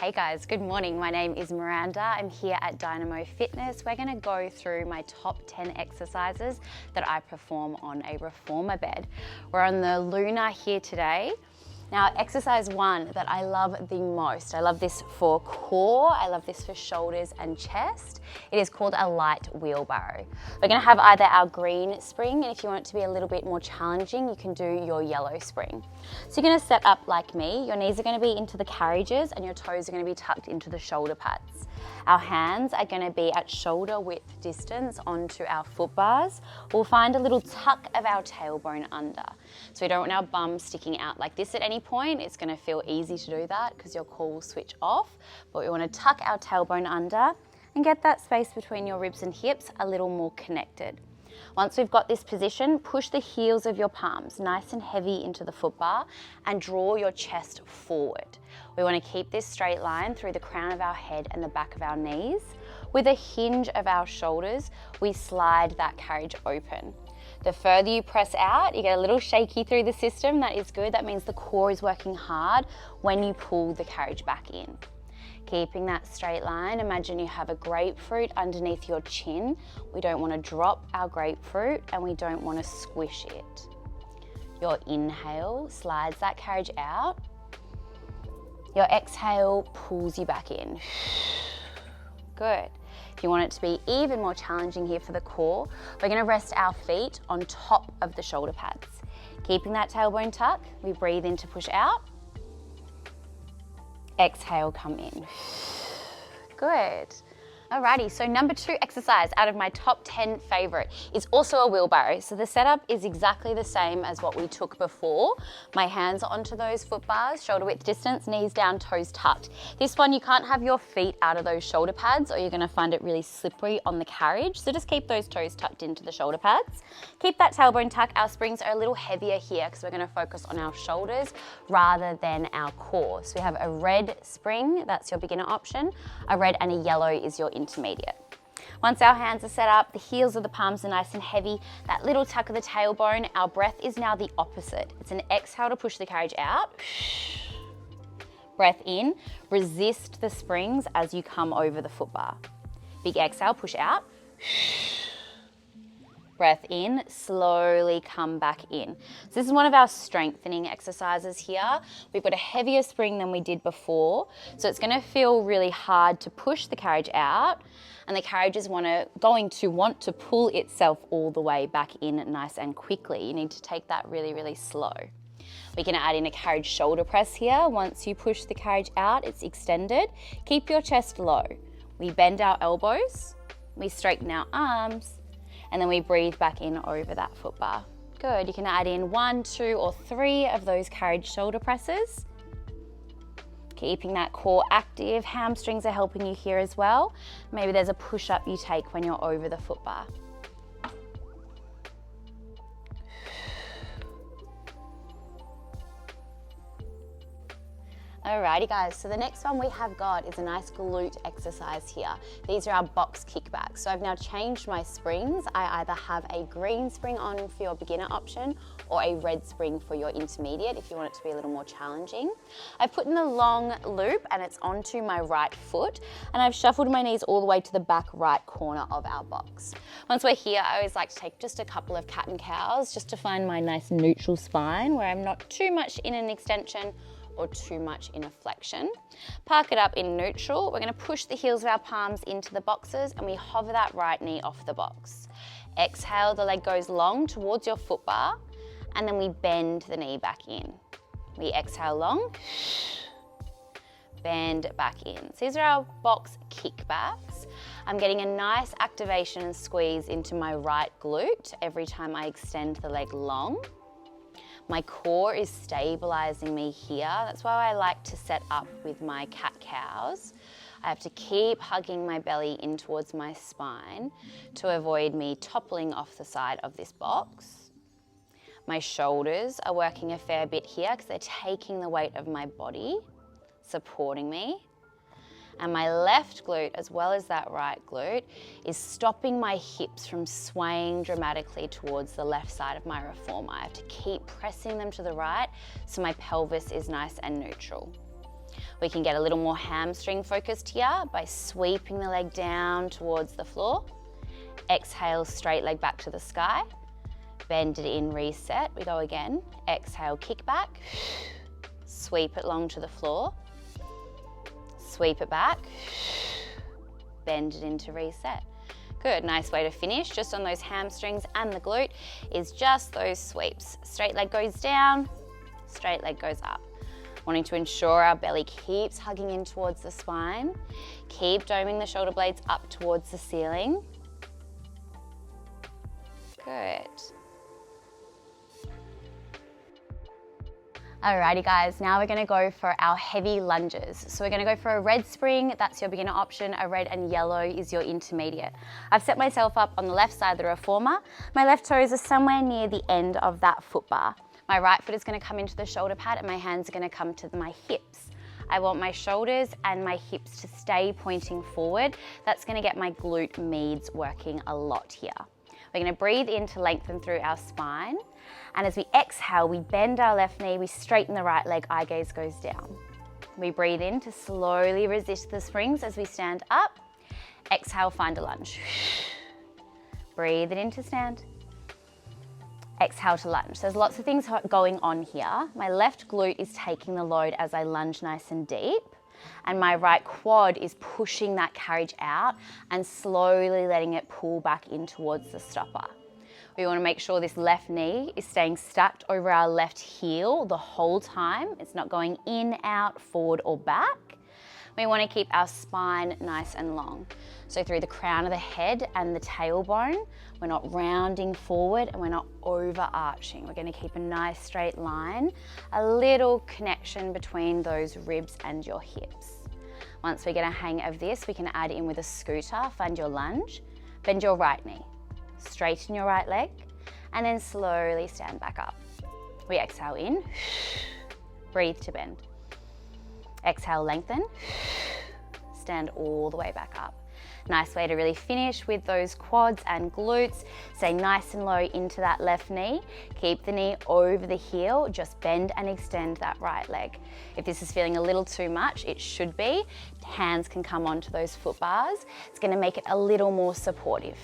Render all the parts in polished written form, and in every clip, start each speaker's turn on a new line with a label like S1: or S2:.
S1: Hey guys, good morning. My name is Miranda. I'm here at Dynamo Fitness. We're gonna go through my top 10 exercises that I perform on a reformer bed. We're on the Lunar here today. Now, exercise 1 that I love the most, I love this for core, I love this for shoulders and chest. It is called a light wheelbarrow. We're gonna have either our green spring, and if you want it to be a little bit more challenging, you can do your yellow spring. So you're gonna set up like me. Your knees are gonna be into the carriages and your toes are gonna be tucked into the shoulder pads. Our hands are gonna be at shoulder width distance onto our foot bars. We'll find a little tuck of our tailbone under. So we don't want our bum sticking out like this at any point. It's gonna feel easy to do that because your core will switch off, but we wanna tuck our tailbone under and get that space between your ribs and hips a little more connected. Once we've got this position, push the heels of your palms nice and heavy into the foot bar and draw your chest forward. We want to keep this straight line through the crown of our head and the back of our knees. With a hinge of our shoulders, we slide that carriage open. The further you press out, you get a little shaky through the system. That is good. That means the core is working hard when you pull the carriage back in. Keeping that straight line, imagine you have a grapefruit underneath your chin. We don't want to drop our grapefruit and we don't want to squish it. Your inhale slides that carriage out. Your exhale pulls you back in. Good. If you want it to be even more challenging here for the core, we're going to rest our feet on top of the shoulder pads. Keeping that tailbone tuck, we breathe in to push out. Exhale, come in. Good. Alrighty, so number 2 exercise out of my top 10 favorite is also a wheelbarrow. So the setup is exactly the same as what we took before. My hands are onto those foot bars, shoulder width distance, knees down, toes tucked. This one, you can't have your feet out of those shoulder pads or you're gonna find it really slippery on the carriage. So just keep those toes tucked into the shoulder pads. Keep that tailbone tuck. Our springs are a little heavier here because we're gonna focus on our shoulders rather than our core. So we have a red spring, that's your beginner option. A red and a yellow is your intermediate. Once our hands are set up, the heels of the palms are nice and heavy, that little tuck of the tailbone, our breath is now the opposite. It's an exhale to push the carriage out. Breath in, resist the springs as you come over the foot bar. Big exhale, push out. Breath in, slowly come back in. So this is one of our strengthening exercises here. We've got a heavier spring than we did before, so it's gonna feel really hard to push the carriage out, and the carriage is going to want to pull itself all the way back in nice and quickly. You need to take that really, really slow. We're gonna add in a carriage shoulder press here. Once you push the carriage out, it's extended. Keep your chest low. We bend our elbows, we straighten our arms, and then we breathe back in over that foot bar. Good, you can add in 1, 2, or 3 of those carriage shoulder presses. Keeping that core active, hamstrings are helping you here as well. Maybe there's a push-up you take when you're over the foot bar. Alrighty guys, so the next one we have got is a nice glute exercise here. These are our box kickbacks. So I've now changed my springs. I either have a green spring on for your beginner option or a red spring for your intermediate if you want it to be a little more challenging. I've put in the long loop and it's onto my right foot, and I've shuffled my knees all the way to the back right corner of our box. Once we're here, I always like to take just a couple of cat and cows just to find my nice neutral spine where I'm not too much in an extension or too much in a flexion. Park it up in neutral. We're gonna push the heels of our palms into the boxes and we hover that right knee off the box. Exhale, the leg goes long towards your foot bar, and then we bend the knee back in. We exhale long, bend back in. So these are our box kickbacks. I'm getting a nice activation and squeeze into my right glute every time I extend the leg long. My core is stabilizing me here. That's why I like to set up with my cat-cows. I have to keep hugging my belly in towards my spine to avoid me toppling off the side of this box. My shoulders are working a fair bit here because they're taking the weight of my body, supporting me. And my left glute, as well as that right glute, is stopping my hips from swaying dramatically towards the left side of my reformer. I have to keep pressing them to the right so my pelvis is nice and neutral. We can get a little more hamstring focused here by sweeping the leg down towards the floor. Exhale, straight leg back to the sky. Bend it in, reset. We go again. Exhale, kick back. Sweep it long to the floor. Sweep it back. Bend it into reset. Good, nice way to finish, just on those hamstrings and the glute, is just those sweeps. Straight leg goes down, straight leg goes up. Wanting to ensure our belly keeps hugging in towards the spine. Keep doming the shoulder blades up towards the ceiling. Good. Alrighty guys, now we're gonna go for our heavy lunges. So we're gonna go for a red spring, that's your beginner option. A red and yellow is your intermediate. I've set myself up on the left side of the reformer. My left toes are somewhere near the end of that foot bar. My right foot is gonna come into the shoulder pad and my hands are gonna come to my hips. I want my shoulders and my hips to stay pointing forward. That's gonna get my glute meads working a lot here. We're gonna breathe in to lengthen through our spine. And as we exhale, we bend our left knee, we straighten the right leg, eye gaze goes down. We breathe in to slowly resist the springs as we stand up. Exhale, find a lunge. Breathe it in to stand. Exhale to lunge. So there's lots of things going on here. My left glute is taking the load as I lunge nice and deep. And my right quad is pushing that carriage out and slowly letting it pull back in towards the stopper. We want to make sure this left knee is staying stacked over our left heel the whole time. It's not going in, out, forward or back. We want to keep our spine nice and long. So through the crown of the head and the tailbone, we're not rounding forward and we're not overarching. We're going to keep a nice straight line, a little connection between those ribs and your hips. Once we get a hang of this, we can add in with a scooter. Find your lunge, bend your right knee, straighten your right leg, and then slowly stand back up. We exhale in, breathe to bend. Exhale, lengthen, stand all the way back up. Nice way to really finish with those quads and glutes. Stay nice and low into that left knee. Keep the knee over the heel, just bend and extend that right leg. If this is feeling a little too much, it should be. Hands can come onto those foot bars. It's gonna make it a little more supportive.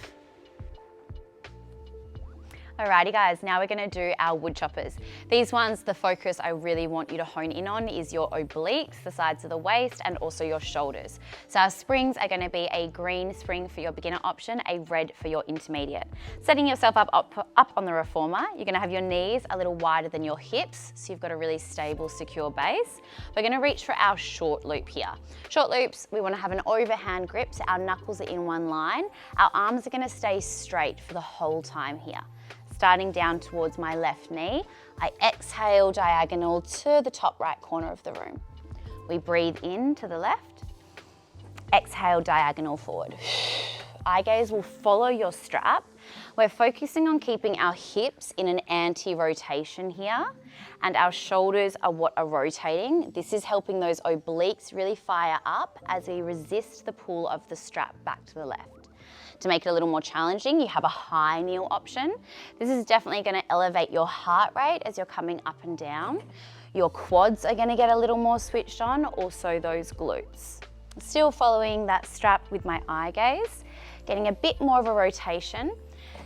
S1: Alrighty guys, now we're gonna do our wood choppers. These ones, the focus I really want you to hone in on is your obliques, the sides of the waist, and also your shoulders. So our springs are gonna be a green spring for your beginner option, a red for your intermediate. Setting yourself up on the reformer, you're gonna have your knees a little wider than your hips, so you've got a really stable, secure base. We're gonna reach for our short loop here. Short loops, we wanna have an overhand grip, so our knuckles are in one line. Our arms are gonna stay straight for the whole time here. Starting down towards my left knee, I exhale diagonal to the top right corner of the room. We breathe in to the left, exhale diagonal forward. Eye gaze will follow your strap. We're focusing on keeping our hips in an anti-rotation here, and our shoulders are what are rotating. This is helping those obliques really fire up as we resist the pull of the strap back to the left. To make it a little more challenging, you have a high kneel option. This is definitely gonna elevate your heart rate as you're coming up and down. Your quads are gonna get a little more switched on, also those glutes. Still following that strap with my eye gaze, getting a bit more of a rotation.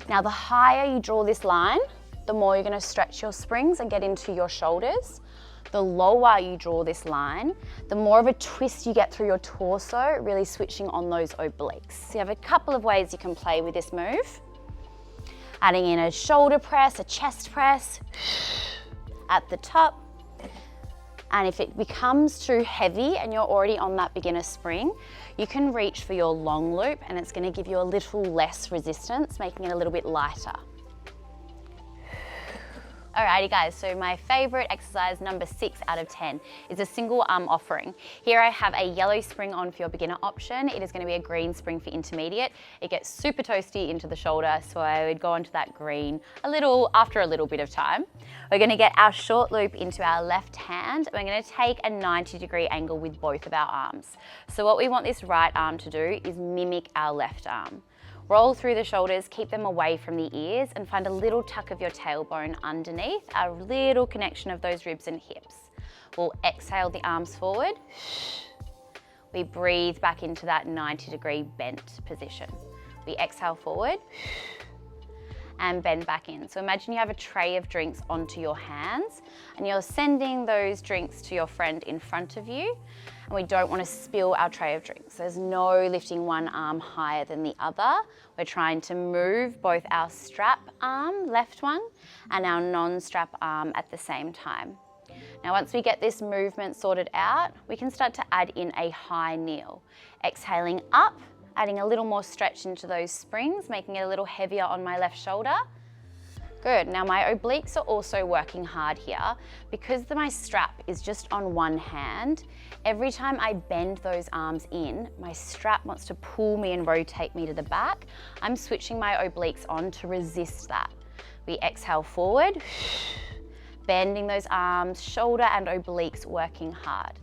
S1: Now the higher you draw this line, the more you're gonna stretch your springs and get into your shoulders. The lower you draw this line, the more of a twist you get through your torso, really switching on those obliques. So you have a couple of ways you can play with this move. Adding in a shoulder press, a chest press at the top. And if it becomes too heavy and you're already on that beginner spring, you can reach for your long loop and it's gonna give you a little less resistance, making it a little bit lighter. Alrighty guys, so my favorite exercise, number 6 out of 10, is a single arm offering. Here I have a yellow spring on for your beginner option. It is going to be a green spring for intermediate. It gets super toasty into the shoulder, so I would go onto that green after a little bit of time. We're going to get our short loop into our left hand. We're going to take a 90-degree angle with both of our arms. So what we want this right arm to do is mimic our left arm. Roll through the shoulders, keep them away from the ears, and find a little tuck of your tailbone underneath, a little connection of those ribs and hips. We'll exhale the arms forward. We breathe back into that 90-degree bent position. We exhale forward and bend back in. So imagine you have a tray of drinks onto your hands and you're sending those drinks to your friend in front of you, and we don't want to spill our tray of drinks. There's no lifting one arm higher than the other. We're trying to move both our strap arm, left one, and our non-strap arm at the same time. Now once we get this movement sorted out, we can start to add in a high kneel. Exhaling up, adding a little more stretch into those springs, making it a little heavier on my left shoulder. Good, now my obliques are also working hard here. Because my strap is just on one hand, every time I bend those arms in, my strap wants to pull me and rotate me to the back. I'm switching my obliques on to resist that. We exhale forward, bending those arms, shoulder and obliques working hard.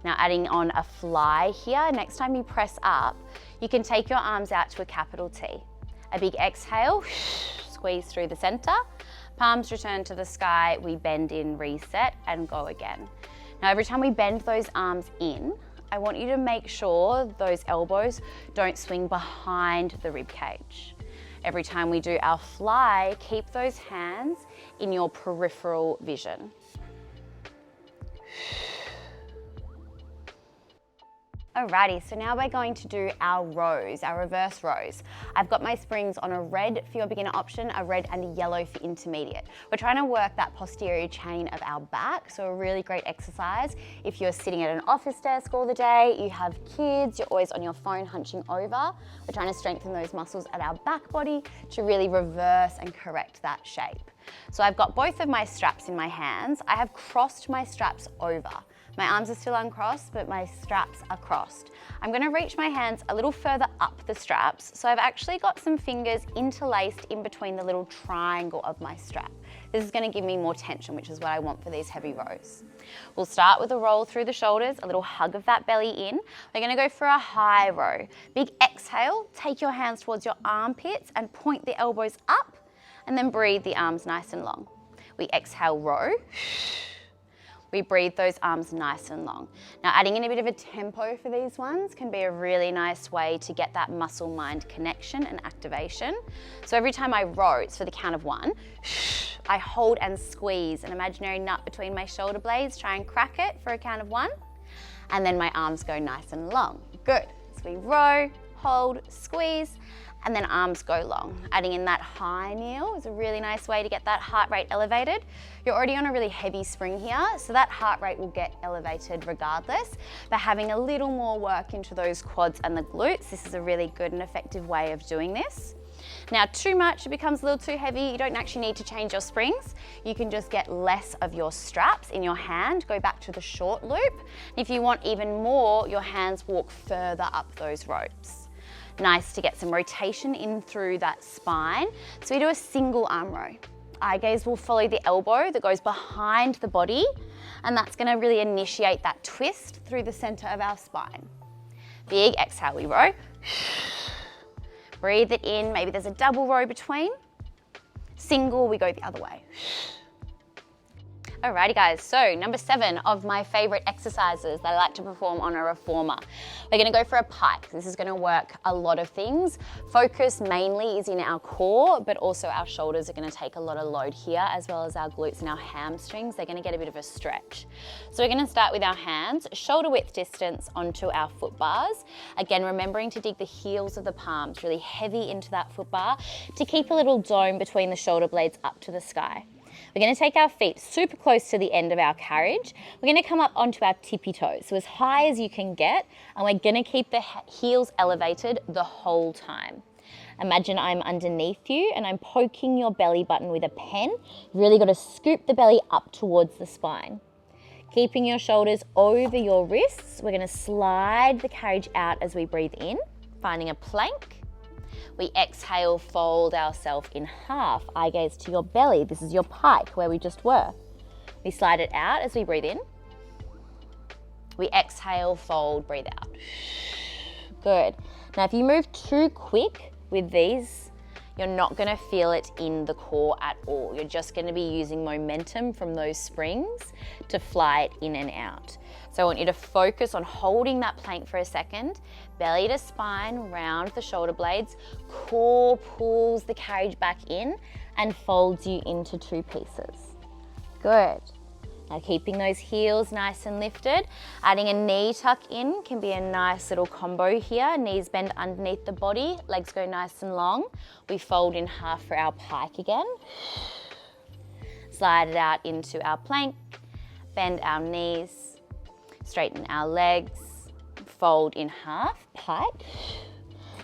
S1: Now adding on a fly here. Next time you press up, you can take your arms out to a capital T. A big exhale, squeeze through the center. Palms return to the sky, we bend in, reset, and go again. Now every time we bend those arms in, I want you to make sure those elbows don't swing behind the rib cage. Every time we do our fly, keep those hands in your peripheral vision. Alrighty, so now we're going to do our rows, our reverse rows. I've got my springs on a red for your beginner option, a red and a yellow for intermediate. We're trying to work that posterior chain of our back, so a really great exercise. If you're sitting at an office desk all the day, you have kids, you're always on your phone hunching over, we're trying to strengthen those muscles at our back body to really reverse and correct that shape. So I've got both of my straps in my hands. I have crossed my straps over. My arms are still uncrossed, but my straps are crossed. I'm going to reach my hands a little further up the straps, so I've actually got some fingers interlaced in between the little triangle of my strap. This is going to give me more tension, which is what I want for these heavy rows. We'll start with a roll through the shoulders, a little hug of that belly in. We're going to go for a high row. Big exhale, take your hands towards your armpits and point the elbows up, and then breathe the arms nice and long. We exhale, row. We breathe those arms nice and long. Now adding in a bit of a tempo for these ones can be a really nice way to get that muscle-mind connection and activation. So every time I row, it's for the count of 1, I hold and squeeze an imaginary nut between my shoulder blades, try and crack it for a count of 1, and then my arms go nice and long. Good, so we row, hold, squeeze, and then arms go long. Adding in that high kneel is a really nice way to get that heart rate elevated. You're already on a really heavy spring here, so that heart rate will get elevated regardless. But having a little more work into those quads and the glutes, this is a really good and effective way of doing this. Now too much, it becomes a little too heavy. You don't actually need to change your springs. You can just get less of your straps in your hand, go back to the short loop. If you want even more, your hands walk further up those ropes. Nice to get some rotation in through that spine. So we do a single arm row. Eye gaze will follow the elbow that goes behind the body, and that's going to really initiate that twist through the center of our spine. Big exhale, we row. Breathe it in, maybe there's a double row between. Single, we go the other way. Alrighty guys, so number 7 of my favorite exercises that I like to perform on a reformer. We're gonna go for a pike. This is gonna work a lot of things. Focus mainly is in our core, but also our shoulders are gonna take a lot of load here, as well as our glutes and our hamstrings. They're gonna get a bit of a stretch. So we're gonna start with our hands, shoulder width distance onto our foot bars. Again, remembering to dig the heels of the palms really heavy into that foot bar to keep a little dome between the shoulder blades up to the sky. We're going to take our feet super close to the end of our carriage. We're going to come up onto our tippy toes, so as high as you can get, and we're going to keep the heels elevated the whole time. Imagine I'm underneath you and I'm poking your belly button with a pen. You've really got to scoop the belly up towards the spine. Keeping your shoulders over your wrists, we're going to slide the carriage out as we breathe in, finding a plank. We exhale, fold ourselves in half. Eye gaze to your belly. This is your pike where we just were. We slide it out as we breathe in. We exhale, fold, breathe out. Good. Now if you move too quick with these, you're not gonna feel it in the core at all. You're just gonna be using momentum from those springs to fly it in and out. So I want you to focus on holding that plank for a second, belly to spine, round the shoulder blades, core pulls the carriage back in and folds you into two pieces. Good. Now keeping those heels nice and lifted, adding a knee tuck in can be a nice little combo here. Knees bend underneath the body, legs go nice and long. We fold in half for our pike again. Slide it out into our plank, bend our knees, straighten our legs, fold in half, pike.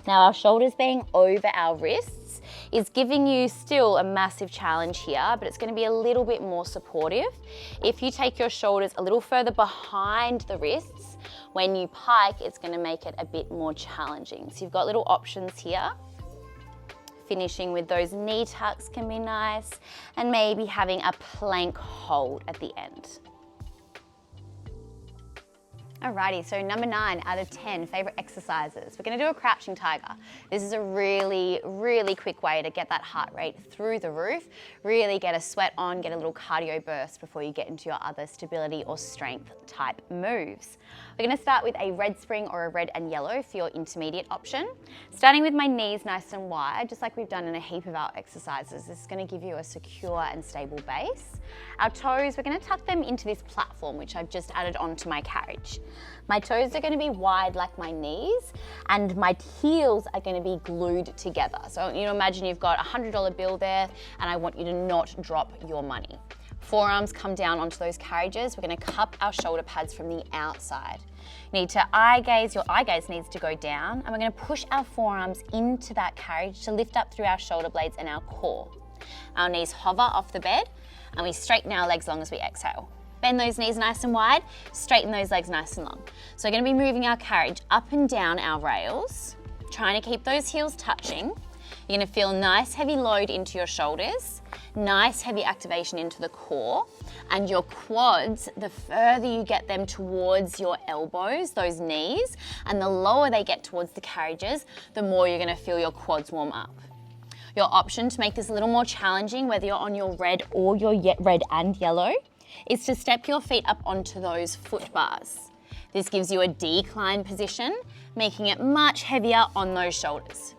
S1: Now our shoulders being over our wrists is giving you still a massive challenge here, but it's going to be a little bit more supportive. If you take your shoulders a little further behind the wrists, when you pike, it's going to make it a bit more challenging. So you've got little options here. Finishing with those knee tucks can be nice, and maybe having a plank hold at the end. Alrighty, so number 9 out of 10 favorite exercises. We're gonna do a crouching tiger. This is a really, really quick way to get that heart rate through the roof, really get a sweat on, get a little cardio burst before you get into your other stability or strength type moves. We're gonna start with a red spring or a red and yellow for your intermediate option. Starting with my knees nice and wide, just like we've done in a heap of our exercises. This is gonna give you a secure and stable base. Our toes, we're gonna tuck them into this platform, which I've just added onto my carriage. My toes are going to be wide like my knees, and my heels are going to be glued together. So you imagine you've got a $100 bill there, and I want you to not drop your money. Forearms come down onto those carriages. We're going to cup our shoulder pads from the outside. You need to eye gaze, your eye gaze needs to go down, and we're going to push our forearms into that carriage to lift up through our shoulder blades and our core. Our knees hover off the bed, and we straighten our legs long as we exhale. Bend those knees nice and wide, straighten those legs nice and long. So we're going to be moving our carriage up and down our rails, trying to keep those heels touching. You're going to feel nice heavy load into your shoulders, nice heavy activation into the core, and your quads, the further you get them towards your elbows, those knees, and the lower they get towards the carriages, the more you're going to feel your quads warm up. Your option to make this a little more challenging, whether you're on your red or your red and yellow, is to step your feet up onto those foot bars. This gives you a decline position, making it much heavier on those shoulders.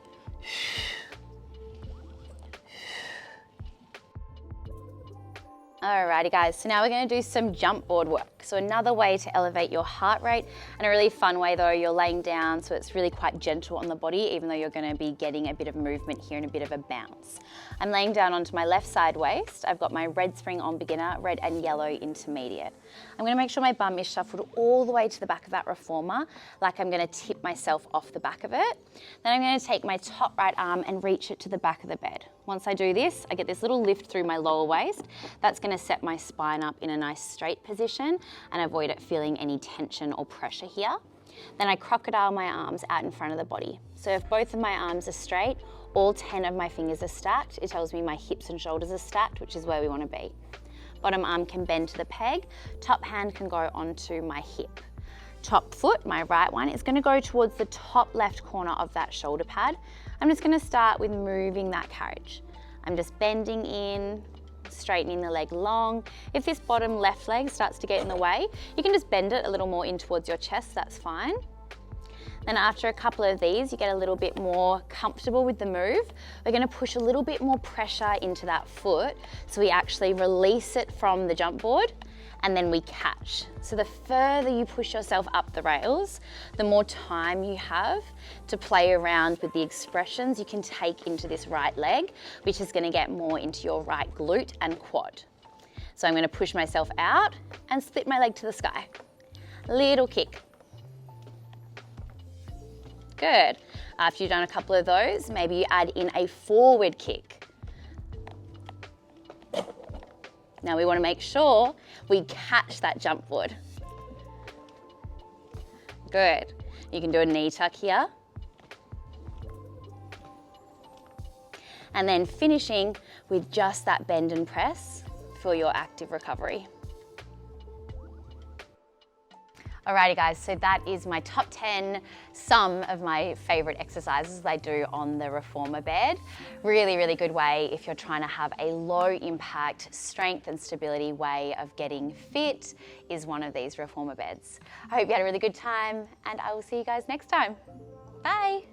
S1: Alrighty guys, so now we're going to do some jump board work. So another way to elevate your heart rate, and a really fun way though, you're laying down so it's really quite gentle on the body, even though you're going to be getting a bit of movement here and a bit of a bounce. I'm laying down onto my left side waist. I've got my red spring on beginner, red and yellow intermediate. I'm going to make sure my bum is shuffled all the way to the back of that reformer, like I'm going to tip myself off the back of it. Then I'm going to take my top right arm and reach it to the back of the bed. Once I do this, I get this little lift through my lower waist. That's going to set my spine up in a nice straight position and avoid it feeling any tension or pressure here. Then I crocodile my arms out in front of the body. So if both of my arms are straight, all 10 of my fingers are stacked, it tells me my hips and shoulders are stacked, which is where we want to be. Bottom arm can bend to the peg, top hand can go onto my hip. Top foot, my right one, is going to go towards the top left corner of that shoulder pad. I'm just going to start with moving that carriage. I'm just bending in, straightening the leg long. If this bottom left leg starts to get in the way, you can just bend it a little more in towards your chest, that's fine. Then after a couple of these, you get a little bit more comfortable with the move. We're going to push a little bit more pressure into that foot so we actually release it from the jump board and then we catch. So the further you push yourself up the rails, the more time you have to play around with the expressions you can take into this right leg, which is going to get more into your right glute and quad. So I'm going to push myself out and split my leg to the sky. Little kick. Good. After you've done a couple of those, maybe you add in a forward kick. Now we want to make sure we catch that jump board. Good. You can do a knee tuck here. And then finishing with just that bend and press for your active recovery. Alrighty guys, so that is my top 10, some of my favorite exercises I do on the reformer bed. Really, really good way if you're trying to have a low impact strength and stability way of getting fit is one of these reformer beds. I hope you had a really good time and I will see you guys next time. Bye.